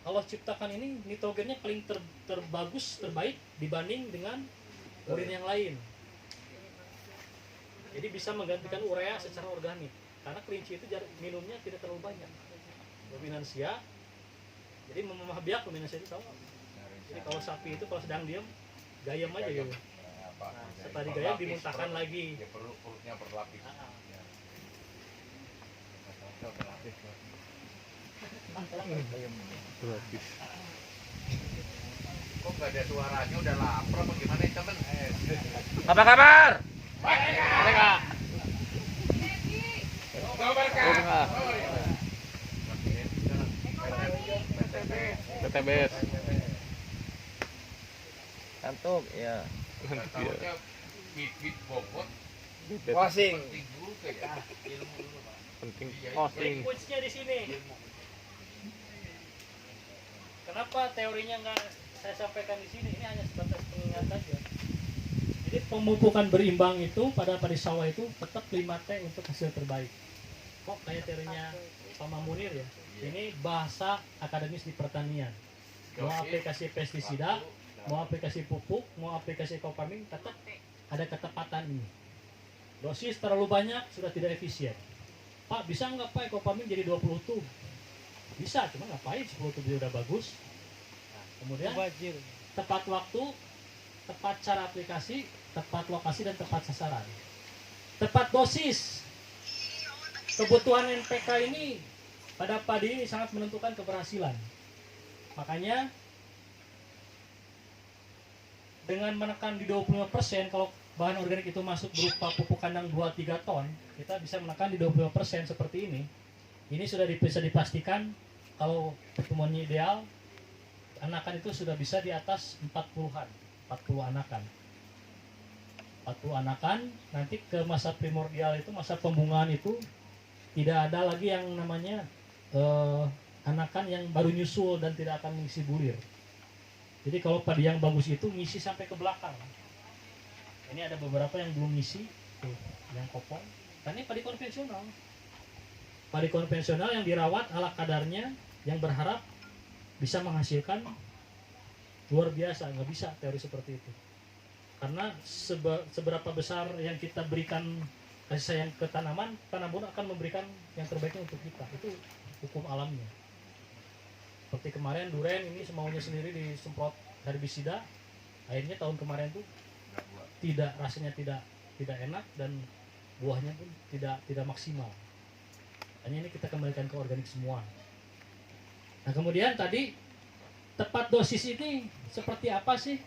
Allah ciptakan ini nitrogennya paling terbagus, terbaik dibanding dengan urin yang lain. Jadi bisa menggantikan urea secara organik. Karena kelinci itu minumnya tidak terlalu banyak. Dominansia. Jadi biak dominansia itu tahu nggak? Jadi kalau sapi itu kalau sedang diam, gayam aja gitu. Nah, setelah digayam dimuntahkan lagi. Ya perutnya berlapis. Kok nggak ada suaranya, udah lapar apa gimana temen? Apa kabar? PTBS. Antum, ya. Tahunya bibit bobot Wasing. penting juga ya. Ilmu dulu Pak. Penting Iya, posting. Kunci-nya di sini. Kenapa teorinya nggak saya sampaikan di sini? Ini hanya sebatas pengingat saja. Jadi pemupukan berimbang itu pada padi sawah itu tetap 5T untuk hasil terbaik. Kok kayak teorinya Pak Mamunir ya? Ini bahasa akademis di pertanian. Mau aplikasi pestisida, mau aplikasi pupuk, mau aplikasi eco farming, tetap ada ketepatan ini. Dosis terlalu banyak sudah tidak efisien. Pak, bisa nggak Pak eco farming jadi 20 tub? Bisa, cuma ngapain 10 tub udah bagus. Nah, kemudian tepat waktu, tepat cara aplikasi, tepat lokasi dan tepat sasaran. Tepat dosis. Kebutuhan NPK ini pada padi ini sangat menentukan keberhasilan. Makanya dengan menekan di 25%, kalau bahan organik itu masuk berupa pupuk kandang 2-3 ton, kita bisa menekan di 25% seperti ini. Ini sudah bisa dipastikan kalau pertumbuhannya ideal, anakan itu sudah bisa di atas 40-an, 40 anakan. 40 anakan, nanti ke masa primordial itu, masa pembungaan itu tidak ada lagi yang namanya anakan yang baru nyusul dan tidak akan mengisi bulir. Jadi kalau padi yang bagus itu ngisi sampai ke belakang. Ini ada beberapa yang belum ngisi, tuh, yang kopong. Dan ini padi konvensional. Padi konvensional yang dirawat ala kadarnya, yang berharap bisa menghasilkan luar biasa. Nggak bisa teori seperti itu. Karena seberapa besar yang kita berikan kasih sayang ke tanaman, tanaman akan memberikan yang terbaiknya untuk kita. Itu hukum alamnya. Seperti kemarin duren ini semaunya sendiri disemprot herbisida, akhirnya tahun kemarin tuh rasanya tidak enak dan buahnya pun tidak maksimal. Hanya ini kita kembalikan ke organik semua. Nah kemudian tadi tepat dosis ini seperti apa sih?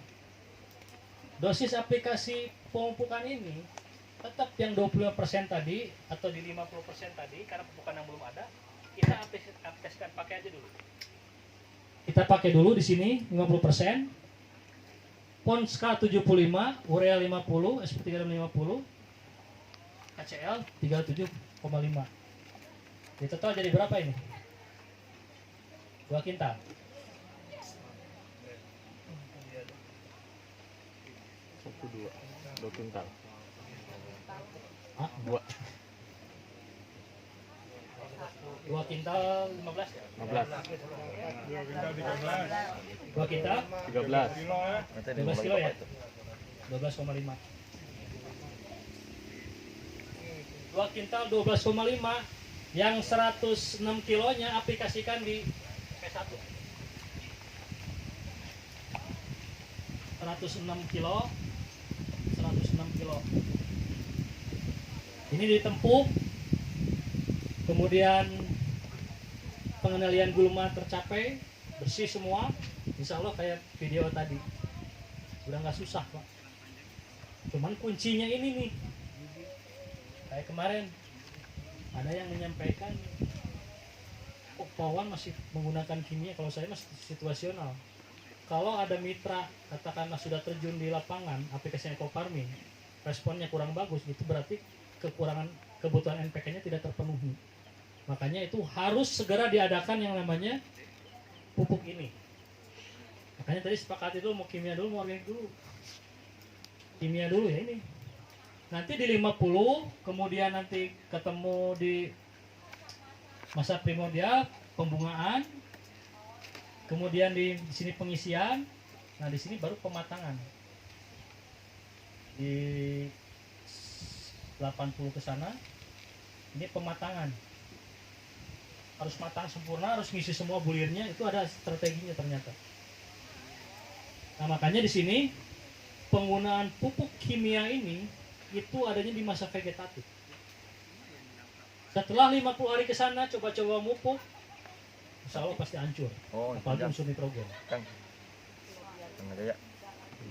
Dosis aplikasi pemupukan ini tetap yang 25% tadi atau di 50% tadi karena pemupukan yang belum ada, kita aplikasikan pakai aja dulu. Kita pakai dulu di sini 50%. Ponska 75, urea 50, SP3 50, KCl 37,5. Di total jadi berapa ini? 2 kintal. Satu dua kintal. Ah, Dua. 2 kintal 15 ya? 15. 2 kintal 13. Nanti 12 kilo ya? Bapak itu. 12,5. 2 kintal 12,5 yang 106 kilonya aplikasikan di P1. 106 kilo 106 kilo ini ditempuh, kemudian pengendalian gulma tercapai, bersih semua, insya Allah kayak video tadi udah nggak susah Pak. Cuman kuncinya ini nih, kayak kemarin ada yang menyampaikan kok Pawan masih menggunakan kimia, kalau saya masih situasional. Kalau ada mitra katakanlah sudah terjun di lapangan aplikasi ekofarming, responnya kurang bagus, itu berarti kekurangan kebutuhan NPK-nya tidak terpenuhi. Makanya itu harus segera diadakan yang namanya pupuk ini. Makanya tadi sepakat itu mau kimia dulu, mau organik dulu. Kimia dulu ya ini. Nanti di 50, kemudian nanti ketemu di masa primordial, pembungaan, kemudian di sini pengisian, nah di sini baru pematangan. Di 80 ke sana, ini pematangan. Harus matang sempurna, harus ngisi semua bulirnya, itu ada strateginya ternyata. Nah makanya di sini penggunaan pupuk kimia ini itu adanya di masa vegetatif. Setelah 50 hari ke sana coba-coba mupuk, insya Allah pasti hancur. Oh, Apalagi Kang. unsur nitrogen. Kang. Kang ada ya?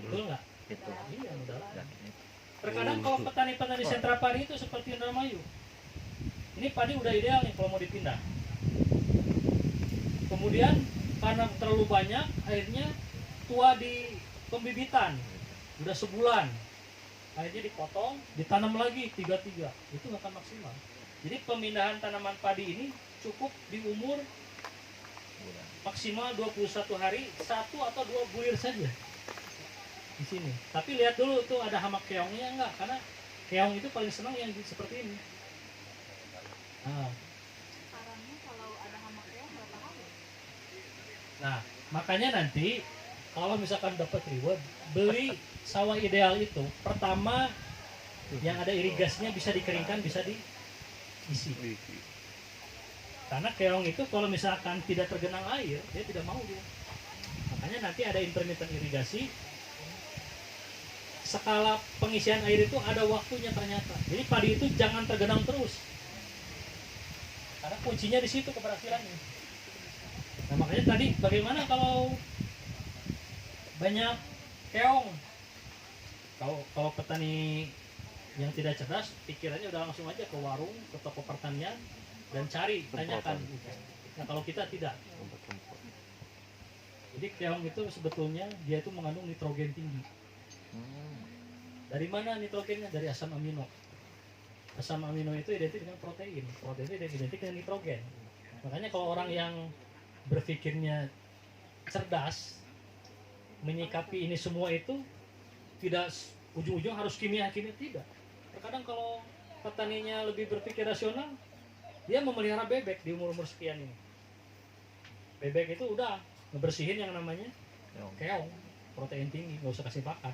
Betul nggak? Itu. Iya mudah. Ya. Terkadang kalau petani-petani sentra padi itu seperti Indramayu. Ini padi udah ideal nih kalau mau dipindah. Kemudian karena terlalu banyak, akhirnya tua di pembibitan. Udah sebulan. Akhirnya dipotong, ditanam lagi 3-3. Itu nggak akan maksimal. Jadi pemindahan tanaman padi ini cukup di umur maksimal 21 hari, 1 atau 2 bulir saja di sini. Tapi lihat dulu tuh ada hama keongnya enggak, karena keong itu paling senang yang seperti ini. Nah, Sarannya kalau ada hama keong berapa hari? nah, makanya nanti kalau misalkan dapat reward, beli sawah ideal itu pertama yang ada irigasinya bisa dikeringkan, bisa diisi. Karena keong itu kalau misalkan tidak tergenang air, dia tidak mau dia. Makanya nanti ada intermittent irigasi. Skala pengisian air itu ada waktunya ternyata. Jadi padi itu jangan tergenang terus. Karena kuncinya di situ keberhasilannya. Nah makanya tadi bagaimana kalau banyak keong? Kalau petani yang tidak cerdas, pikirannya udah langsung aja ke warung, ke toko pertanian dan cari, tanyakan. Nah kalau kita tidak. Obat campur. Jadi keong itu sebetulnya dia itu mengandung nitrogen tinggi. Dari mana nitrogennya? Dari asam amino. Asam amino itu identik dengan protein. Protein itu identik dengan nitrogen. Makanya kalau orang yang berpikirnya cerdas, menyikapi ini semua itu tidak ujung-ujung harus kimia-kimia, tidak. Terkadang kalau petaninya lebih berpikir rasional, dia memelihara bebek di umur-umur sekian ini. Bebek itu udah ngebersihin yang namanya keong, protein tinggi, nggak usah kasih pakan.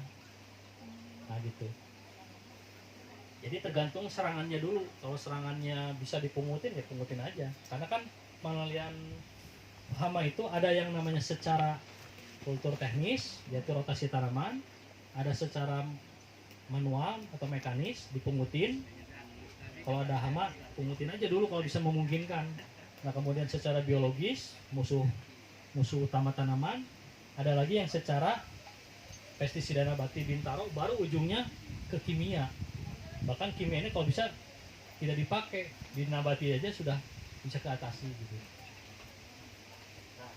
Nah gitu. Jadi tergantung serangannya dulu. Kalau serangannya bisa dipungutin ya pungutin aja. Karena kan penelitian hama itu ada yang namanya secara kultur teknis, yaitu rotasi tanaman, ada secara manual atau mekanis dipungutin. Kalau ada hama pungutin aja dulu kalau bisa memungkinkan. Nah kemudian secara biologis musuh utama tanaman, ada lagi yang secara pestisida nabati bintaro, baru ujungnya ke kimia. Bahkan kimia ini kalau bisa tidak dipakai, di nabati aja sudah bisa keatasi gitu. Nah,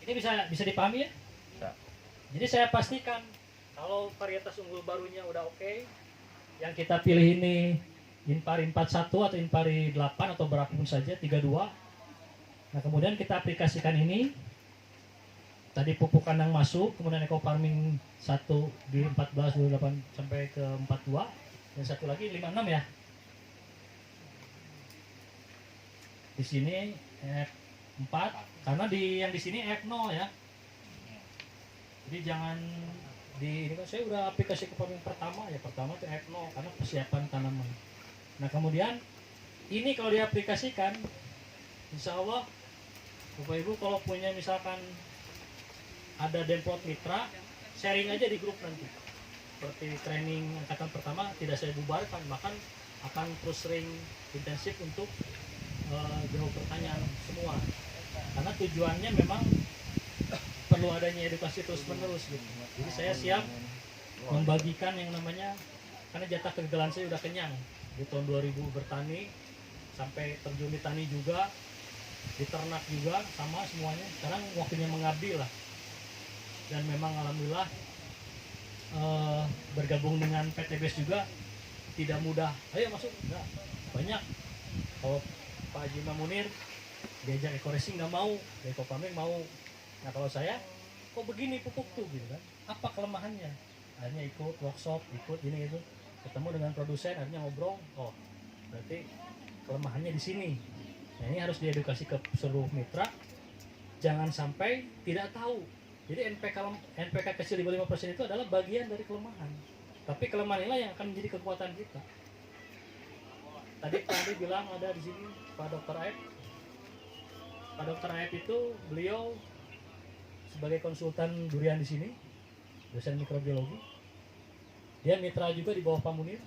ini bisa dipahami ya? Bisa. Jadi saya pastikan kalau varietas unggul barunya udah oke, yang kita pilih ini Impari 41 atau Impari 8 atau berapapun saja 32. Nah kemudian kita aplikasikan ini. Tadi pupuk kandang masuk, kemudian eco farming 1 di 14, 28 sampai ke 42, dan satu lagi 56 ya. Di sini F4, karena yang di sini F0 ya. Jadi jangan ini kan saya udah aplikasi eco farming pertama itu F0 karena persiapan tanaman. Nah kemudian ini kalau diaplikasikan, insya Allah Bapak Ibu kalau punya misalkan ada Demplot Mitra, sharing aja di grup nanti. Seperti training angkatan pertama tidak saya bubarkan, bahkan akan terus sering intensif untuk jawab pertanyaan semua. Karena tujuannya memang perlu adanya edukasi terus menerus gitu. Jadi saya siap membagikan yang namanya, karena jatah kegagalan saya udah kenyang di tahun 2000 bertani sampai terjun di tani juga, di ternak juga sama semuanya. Sekarang waktunya mengabdi lah. Dan memang alhamdulillah bergabung dengan PTBS juga tidak mudah. Ayo masuk, enggak banyak. Kalau Pak Haji Mamunir diajak eco racing nggak mau, eco farming mau. Nah kalau saya kok begini pupuk tuh gitu kan, apa kelemahannya? Akhirnya ikut workshop, ikut ini itu, ketemu dengan produsen, akhirnya ngobrol. Oh berarti kelemahannya di sini. Nah ini harus diedukasi ke seluruh mitra, jangan sampai tidak tahu. Jadi NPK kecil di bawah 5% itu adalah bagian dari kelemahan. Tapi kelemahan inilah yang akan menjadi kekuatan kita. Tadi bilang ada di sini Pak Dr. Aep. Pak Dr. Aep itu beliau sebagai konsultan durian di sini, dosen mikrobiologi. Dia mitra juga di bawah Pak Munir.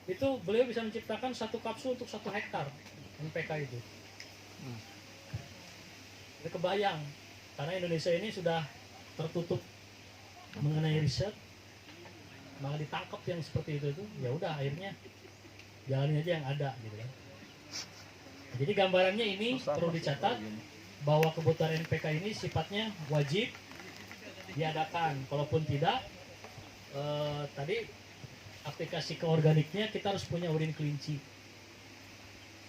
Itu beliau bisa menciptakan 1 kapsul untuk 1 hektar NPK itu. Itu kebayang. Karena Indonesia ini sudah tertutup mengenai riset, malah ditangkap yang seperti itu ya udah akhirnya jalanin aja yang ada gitu kan. Jadi gambarannya ini perlu dicatat bahwa kebutuhan NPK ini sifatnya wajib diadakan. Kalaupun tidak, tadi aplikasi ke organiknya kita harus punya urin kelinci.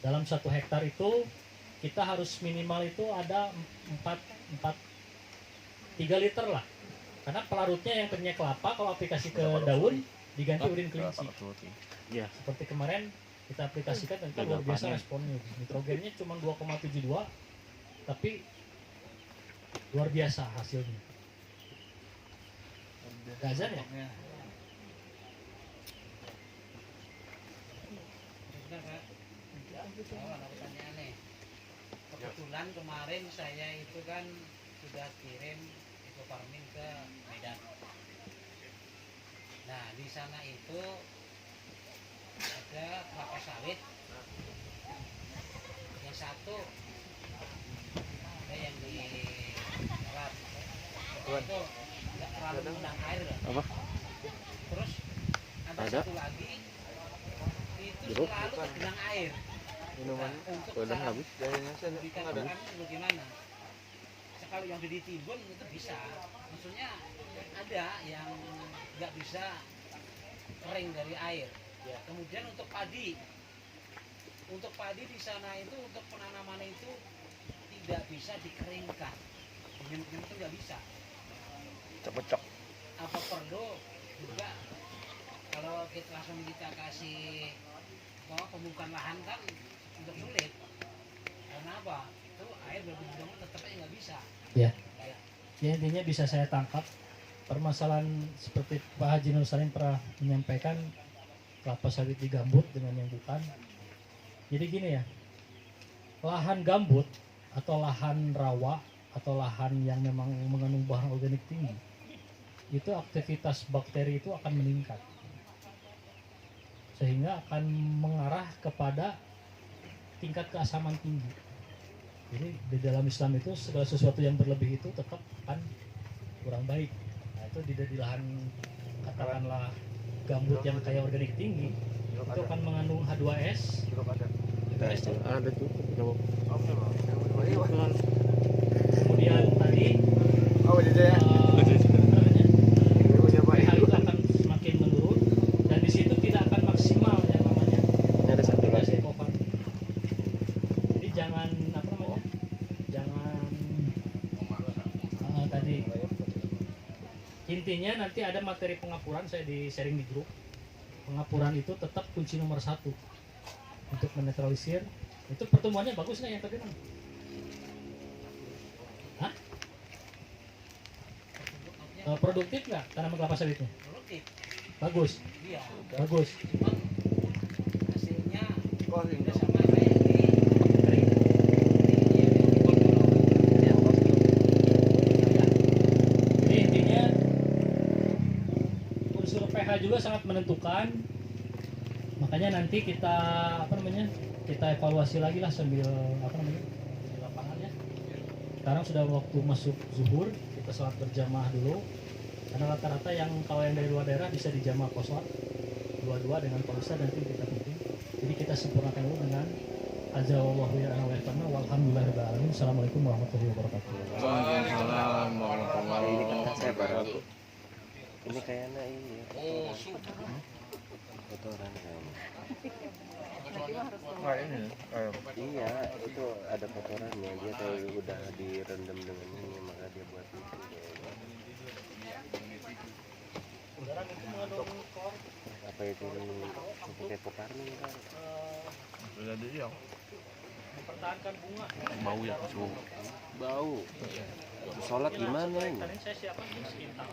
Dalam 1 hektar itu kita harus minimal itu ada 3 liter lah, karena pelarutnya yang tadinya kelapa kalau aplikasi ke daun diganti urin kelinci. Ya. Seperti kemarin kita aplikasikan dan luar biasa responnya. Nitrogennya cuma 2,72 tapi luar biasa hasilnya. Gazan ya? Ada pertanyaan nih. Kebetulan kemarin saya itu kan sudah kirim eco farming ke Medan. Nah di sana itu ada kelapa sawit. Yang satu ada yang di barat. Itu nggak terlalu mengundang air. Apa? Terus ada Ada. satu lagi itu selalu tergenang air. Minuman untuk udah cara habis jahenya sih ada. dikatakan bagaimana? Kalau yang sudah ditimbun itu bisa, maksudnya ada yang nggak bisa kering dari air. Kemudian untuk padi di sana itu untuk penanaman itu tidak bisa dikeringkan, dingin itu nggak bisa. Cepet-cek. Apa perlu juga kalau kita langsung kita kasih pembukaan lahan kan untuk sulit, karena apa? Itu air berbendung tetap aja nggak bisa. Ya. Ya intinya bisa saya tangkap permasalahan seperti Pak Haji Nur Salim pernah menyampaikan kelapa sawit digambut dengan yang bukan. Jadi gini ya, lahan gambut atau lahan rawa atau lahan yang memang mengandung bahan organik tinggi, itu aktivitas bakteri itu akan meningkat, sehingga akan mengarah kepada tingkat keasaman tinggi. Jadi di dalam Islam itu segala sesuatu yang berlebih itu tetap akan kurang baik. Nah itu di lahan katakanlah gambut yang kaya organik tinggi itu akan mengandung H2S. Ada tuh. Kemudian tadi pH itu akan semakin menurun dan di situ tidak akan maksimal yang namanya Ada satu lagi. ekofarming. Jadi jangan tadi intinya nanti ada materi pengapuran saya di sharing di grup. Pengapuran itu tetap kunci nomor 1 untuk menetralisir. Itu pertumbuhannya bagus nggak yang tadi? Hah? Produktif nggak tanaman kelapa sawitnya? Produktif, Bagus, iya. bagus. Cuman hasilnya Kok udah sama kayak di Kering. Jadi intinya unsur pH juga sangat menentukan. Makanya nanti kita kita evaluasi lagi lah sambil di lapangan ya. Sekarang sudah waktu masuk zuhur, kita sholat berjamaah dulu. Karena rata-rata yang kalau yang dari luar daerah bisa dijamaah sholat dua-dua dengan Pak Ustadz nanti kita pimpin. Jadi kita sempurnakan dulu dengan azza wa jalla walhamdulillahirabbil alamin. Assalamualaikum warahmatullahi wabarakatuh. Waalaikumsalam warahmatullahi wabarakatuh. Ini kayaknya ini ya, Oh, super. kotoran kayaknya. Nah ini. Iya, itu ada kotorannya. Dia kayak udah direndam dengan ini, maka dia buat itu kayaknya. Apa itu pakai peparmin kan? Sudah ada yang Mempertahankan bunga. bau ya, bau. Bau. Sholat gimana ini? Tadi saya siapkan sekitar.